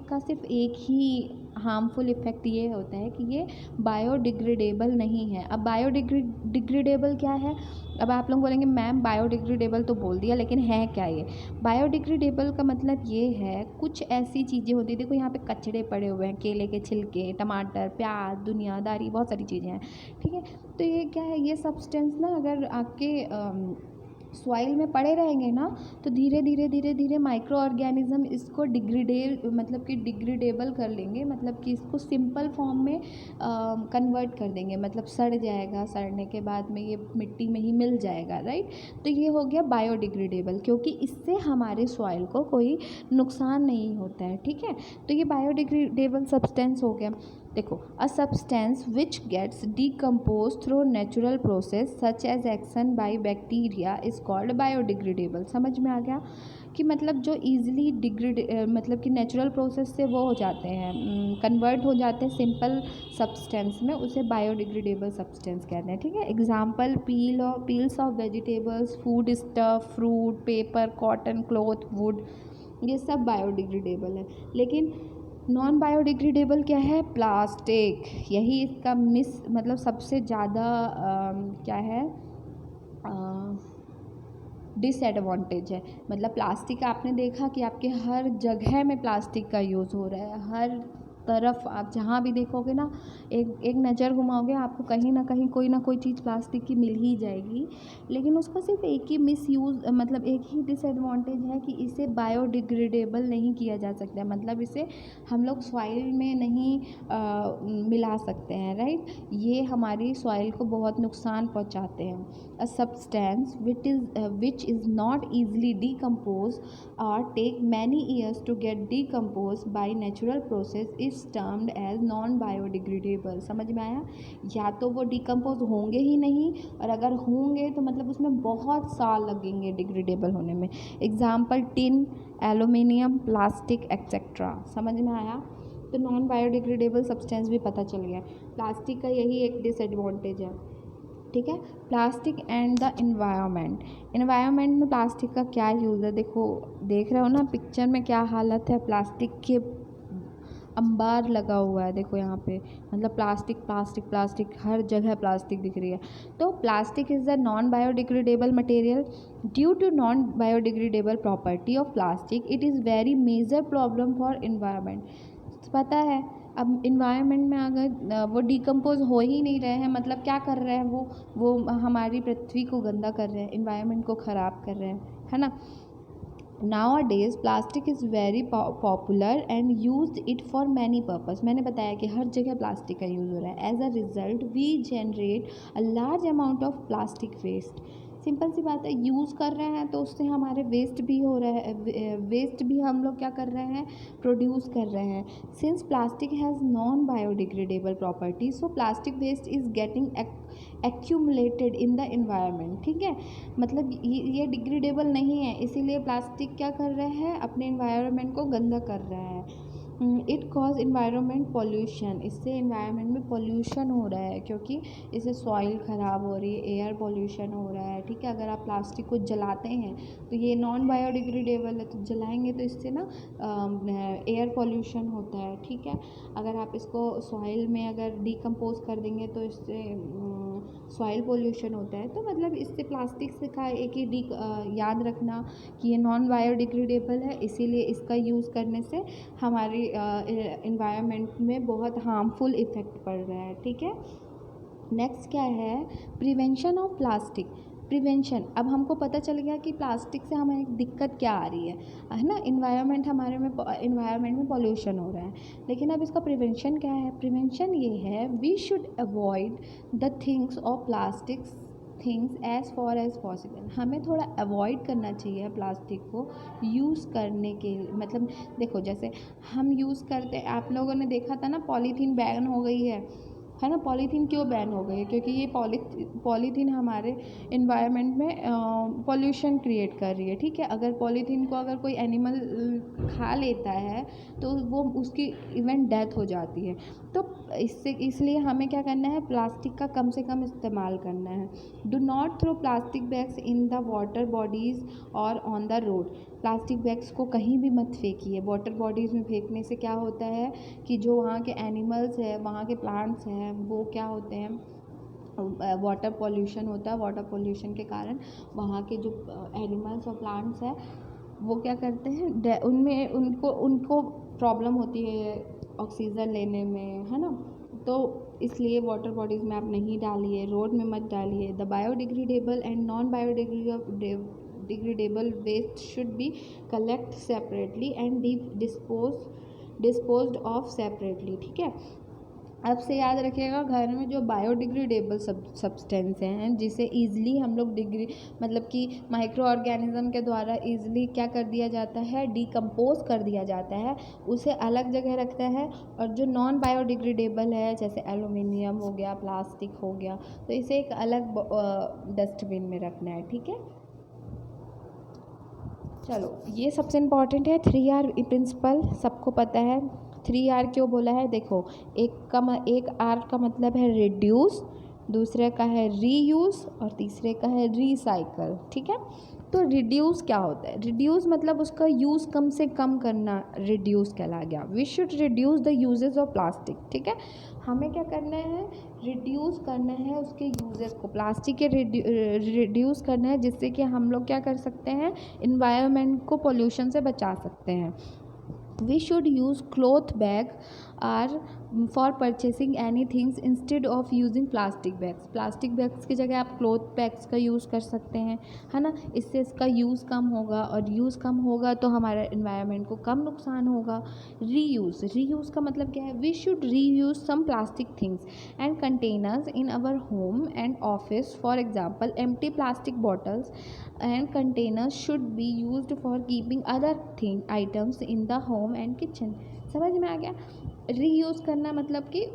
का सिर्फ एक ही हार्मफुल इफ़ेक्ट ये होता है कि ये बायोडिग्रेडेबल नहीं है। अब बायोडिग्रेडेबल क्या है? अब आप लोग बोलेंगे मैम बायोडिग्रेडेबल तो बोल दिया, लेकिन है क्या ये? बायोडिग्रेडेबल का मतलब ये है, कुछ ऐसी चीज़ें होती है, देखो यहाँ पे कचड़े पड़े हुए हैं, केले के छिलके, टमाटर, प्याज, दुनियादारी, बहुत सारी चीज़ें हैं, ठीक है। तो ये क्या है, ये सब्सटेंस ना अगर आपके सॉइल में पड़े रहेंगे ना तो धीरे धीरे माइक्रो ऑर्गेनिज्म इसको मतलब कि डिग्रेडेबल कर लेंगे, मतलब कि इसको सिंपल फॉर्म में कन्वर्ट कर देंगे, मतलब सड़ जाएगा, सड़ने के बाद में ये मिट्टी में ही मिल जाएगा, राइट। तो ये हो गया बायोडिग्रेडेबल, क्योंकि इससे हमारे सॉइल को कोई नुकसान नहीं होता है, ठीक है। तो ये बायोडिग्रेडेबल सब्सटेंस हो गया। देखो, a substance which gets decompose through natural process such as action by bacteria is called biodegradable. समझ में आ गया कि मतलब जो ईजिली मतलब कि नेचुरल प्रोसेस से वो हो जाते हैं, कन्वर्ट हो जाते हैं सिंपल सब्सटेंस में, उसे बायोडिग्रेडेबल सब्सटेंस कहते हैं, ठीक है। Example, peels of vegetables, food stuff, fruit, paper, cotton, cloth, would, ये सब बायोडिग्रेडेबल है। लेकिन नॉन बायोडिग्रेडेबल क्या है? प्लास्टिक। यही इसका मतलब सबसे ज़्यादा क्या है, डिसएडवांटेज है। मतलब प्लास्टिक आपने देखा कि आपके हर जगह में प्लास्टिक का यूज़ हो रहा है, हर तरफ आप जहाँ भी देखोगे ना, एक नज़र घुमाओगे आपको कहीं ना कहीं कोई ना कोई चीज़ प्लास्टिक की मिल ही जाएगी। लेकिन उसका सिर्फ एक ही मिसयूज़, मतलब एक ही डिसएडवांटेज है कि इसे बायोडिग्रेडेबल नहीं किया जा सकता, मतलब इसे हम लोग सॉइल में नहीं मिला सकते हैं, राइट। ये हमारी सॉइल को बहुत नुकसान पहुँचाते हैं। A substance which is not easily decomposed or take many years to get decomposed by natural process is termed as non biodegradable। समझ में आया? या तो वो डिकम्पोज होंगे ही नहीं, और अगर होंगे तो मतलब उसमें बहुत साल लगेंगे डिग्रेडेबल होने में। Example, tin, aluminium, plastic etcetera. समझ में आया? तो नॉन बायोडिग्रेडेबल सब्सटेंस भी पता चल गया। प्लास्टिक का यही एक डिसएडवांटेज है, ठीक है। प्लास्टिक एंड द इन्वायरमेंट में प्लास्टिक का क्या यूज़ है? देखो, देख रहे हो ना पिक्चर में क्या हालत है, प्लास्टिक के अंबार लगा हुआ है, देखो यहाँ पे, मतलब प्लास्टिक प्लास्टिक प्लास्टिक, हर जगह प्लास्टिक दिख रही है। तो plastic is the non biodegradable material. Due to non biodegradable property of plastic it is very major problem for environment. पता है, अब इन्वायरमेंट में अगर वो डिकम्पोज हो ही नहीं रहे हैं, मतलब क्या कर रहे हैं वो हमारी पृथ्वी को गंदा कर रहे हैं, इन्वायरमेंट को ख़राब कर रहे हैं, है ना। Nowadays plastic is very popular and used it for many purpose। मैंने बताया कि हर जगह प्लास्टिक का यूज़ हो रहा है। As a result we generate a large amount of plastic waste. Simple सी बात है, यूज़ कर रहे हैं तो उससे हमारे वेस्ट भी हो रहा है, वेस्ट भी हम लोग क्या कर रहे हैं, प्रोड्यूस कर रहे हैं। Since plastic has non biodegradable property, so plastic waste is getting accumulated in the environment, ठीक है। मतलब ये डिग्रेडेबल नहीं है, इसीलिए प्लास्टिक क्या कर रहा है, अपने इन्वायरमेंट को गंदा कर रहा है। इट कॉज इन्वायरमेंट पॉल्यूशन, इससे इन्वायरमेंट में पॉल्यूशन हो रहा है, क्योंकि इससे सॉइल ख़राब हो रही है, एयर पॉल्यूशन हो रहा है, ठीक है। अगर आप प्लास्टिक को जलाते हैं तो ये नॉन बायोडिग्रेडेबल है, तो जलाएंगे तो इससे ना एयर पॉल्यूशन होता है, ठीक है। अगर आप इसको सॉइल में अगर डिकम्पोज कर देंगे तो इससे सॉइल पोल्यूशन होता है। तो मतलब इससे प्लास्टिक से का एक ही याद रखना कि ये नॉन बायोडिग्रेडेबल है, इसीलिए इसका यूज़ करने से हमारी इन्वायरमेंट में बहुत हार्मफुल इफ़ेक्ट पड़ रहा है, ठीक है। नेक्स्ट क्या है, प्रिवेंशन ऑफ प्लास्टिक। प्रिवेंशन, अब हमको पता चल गया कि प्लास्टिक से हमें एक दिक्कत क्या आ रही है ना, इन्वायरमेंट में पॉल्यूशन हो रहा है। लेकिन अब इसका प्रिवेंशन क्या है, प्रिवेंशन ये है, we should avoid the things of plastics things as far as possible. हमें थोड़ा अवॉइड करना चाहिए प्लास्टिक को यूज़ करने के, मतलब देखो जैसे हम यूज़ करते, आप लोगों ने देखा था ना पॉलीथीन बैन हो गई है ना। पॉलीथीन क्यों बैन हो गई है, क्योंकि ये पॉलीथीन हमारे इन्वायरमेंट में पॉल्यूशन क्रिएट कर रही है, ठीक है। अगर पॉलीथीन को अगर कोई एनिमल खा लेता है तो वो उसकी इवन डेथ हो जाती है। तो इसलिए हमें क्या करना है, प्लास्टिक का कम से कम इस्तेमाल करना है। Do not throw plastic bags in the water bodies और on the road. Plastic bags को कहीं भी मत फेंकिए। वाटर बॉडीज़ में फेंकने से क्या होता है कि जो वहाँ के एनिमल्स हैं, वहाँ के प्लांट्स हैं, वो क्या होते हैं, वाटर पॉल्यूशन होता है। वाटर पॉल्यूशन के कारण वहाँ के जो एनिमल्स और प्लांट्स हैं वो क्या करते हैं, उनमें उनको प्रॉब्लम होती है ऑक्सीजन लेने में, है ना। तो इसलिए वाटर बॉडीज़ में आप नहीं डालिए, रोड में मत डालिए। The biodegradable and non biodegradable waste should be collect separately and disposed of separately, ठीक है। अब से याद रखिएगा, घर में जो बायोडिग्रेडेबल सब्सटेंस हैं जिसे ईज़िली हम लोग मतलब कि माइक्रो ऑर्गेनिज्म के द्वारा ईज़िली क्या कर दिया जाता है, डिकम्पोज कर दिया जाता है, उसे अलग जगह रखता है। और जो नॉन बायोडिग्रेडेबल है जैसे एलुमिनियम हो गया, प्लास्टिक हो गया, तो इसे एक अलग डस्टबिन में रखना है, ठीक है। चलो, ये सबसे इम्पॉर्टेंट है 3R प्रिंसिपल, सबको पता है। 3R क्यों बोला है, देखो एक R का मतलब है रिड्यूस, दूसरे का है रीयूज़ और तीसरे का है रिसाइकल, ठीक है। तो रिड्यूस क्या होता है, रिड्यूस मतलब उसका यूज़ कम से कम करना, रिड्यूस कहला गया। We should reduce the usages of plastic, ठीक है। हमें क्या करना है, रिड्यूस करना है उसके यूजेस को, प्लास्टिक के रिड्यूस करना है, जिससे कि हम लोग क्या कर सकते हैं, इन्वायरमेंट को पोल्यूशन से बचा सकते हैं। We should use cloth bag or for purchasing any things instead of using plastic bags। Plastic bags की जगह आप क्लॉथ बैग्स का यूज़ कर सकते हैं, है ना। इससे इसका यूज़ कम होगा, और यूज़ कम होगा तो हमारे इन्वायरमेंट को कम नुकसान होगा। रीयूज़ का मतलब क्या है, we should reuse some plastic things and containers in our home and office. For example, empty plastic bottles and containers should be used for keeping other items in the home and kitchen। समझ में आ गया। Reuse करना मतलब कि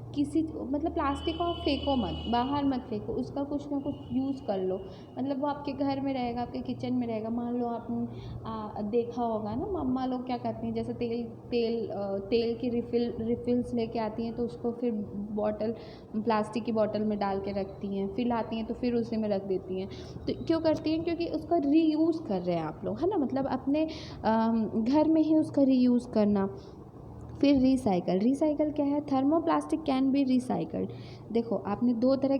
मतलब plastic को आप फेंको मत, बाहर मत फेंको, उसका कुछ ना कुछ यूज़ कर लो। मतलब वो आपके घर में रहेगा, आपके किचन में रहेगा। मान लो आपने देखा होगा ना, मम्मा लोग क्या करती हैं, जैसे तेल की रिफिल्स लेके आती हैं, तो उसको फिर प्लास्टिक की बॉटल में डाल के रखती हैं, फिर लाती हैं तो फिर उसी में रख देती हैं। तो क्यों करती हैं, क्योंकि उसका रीयूज़ कर रहे हैं आप लोग, है ना। मतलब अपने घर में ही उसका रीयूज़ करना। फिर रिसाइकल क्या है, थर्मोप्लास्टिक कैन बी रिसाइकल्ड। देखो, आपने दो तरह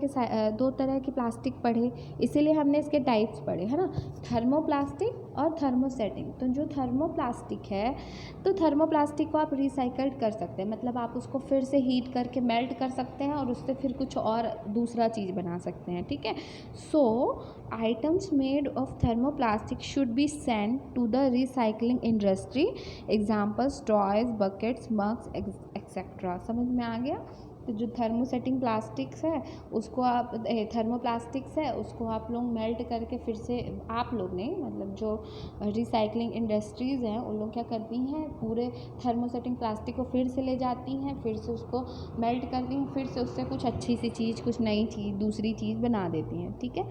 के प्लास्टिक पढ़े, इसीलिए हमने इसके टाइप्स पढ़े, है ना, थर्मोप्लास्टिक और थर्मोसेटिंग। तो जो थर्मोप्लास्टिक है, तो थर्मोप्लास्टिक को आप रिसाइकल्ड कर सकते हैं, मतलब आप उसको फिर से हीट करके मेल्ट कर सकते हैं और उससे फिर कुछ और दूसरा चीज़ बना सकते हैं, ठीक है। So items made of thermoplastic should be send to the recycling industry. Example, straws, buckets, mugs etcetera. समझ में आ गया। तो जो थर्मोसेटिंग प्लास्टिक्स है उसको आप थर्मोप्लास्टिक्स है उसको आप लोग मेल्ट करके फिर से, आप लोग नहीं, मतलब जो रिसाइकलिंग इंडस्ट्रीज़ हैं उन लोग क्या करती हैं, पूरे थर्मोसेटिंग प्लास्टिक को फिर से ले जाती हैं, फिर से उसको मेल्ट करती हैं, फिर से उससे कुछ अच्छी सी चीज़, कुछ नई चीज़, दूसरी चीज़ बना देती हैं, ठीक है।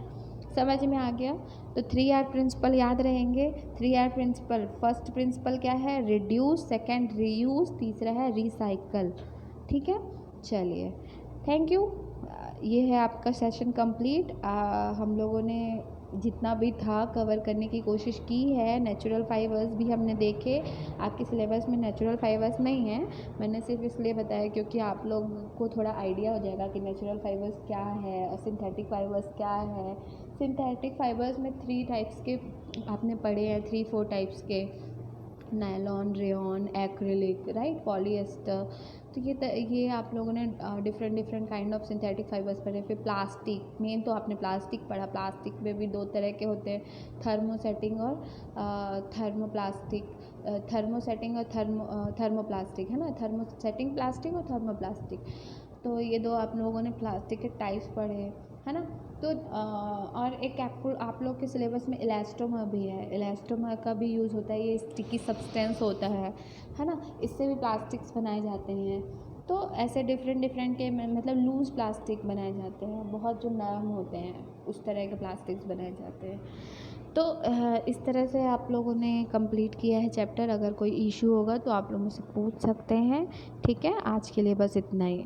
समझ में आ गया। तो 3R प्रिंसिपल याद रहेंगे। 3R प्रिंसिपल, फर्स्ट प्रिंसिपल क्या है, रिड्यूस, सेकंड रीयूज़, तीसरा है रिसाइकल, ठीक है। चलिए, थैंक यू। ये है आपका सेशन कंप्लीट। हम लोगों ने जितना भी था कवर करने की कोशिश की है। नेचुरल फाइबर्स भी हमने देखे। आपके सिलेबस में नेचुरल फाइबर्स नहीं है, मैंने सिर्फ इसलिए बताया क्योंकि आप लोग को थोड़ा आइडिया हो जाएगा कि नेचुरल फाइबर्स क्या है और सिंथेटिक फाइबर्स क्या है। सिंथेटिक फाइबर्स में 3 टाइप्स के आपने पढ़े हैं, 3-4 टाइप्स के, nylon, rayon, acrylic, right, polyester. तो ये आप लोगों ने different different kind of synthetic fibres पढ़े। फिर प्लास्टिक, मेन तो आपने प्लास्टिक पढ़ा। प्लास्टिक में भी 2 तरह के होते हैं, थर्मोसेटिंग और थर्मोप्लास्टिक। थर्मोसेटिंग और थर्मोप्लास्टिक, है ना, थर्मोसेटिंग प्लास्टिक और थर्मोप्लास्टिक। तो ये 2 आप लोगों ने प्लास्टिक के टाइप्स पढ़े, है ना। तो और एक आपको आप लोग के सिलेबस में इलास्टोमर भी है। इलास्टोमर का भी यूज़ होता है, ये स्टिकी सब्सटेंस होता है ना, इससे भी प्लास्टिक्स बनाए जाते हैं। तो ऐसे डिफरेंट डिफरेंट के मतलब लूज़ प्लास्टिक बनाए जाते हैं, बहुत जो नरम होते हैं उस तरह के प्लास्टिक्स बनाए जाते हैं। तो इस तरह से आप लोगों ने कंप्लीट किया है चैप्टर। अगर कोई इशू होगा तो आप लोग मुझसे पूछ सकते हैं, ठीक है। आज के लिए बस इतना ही।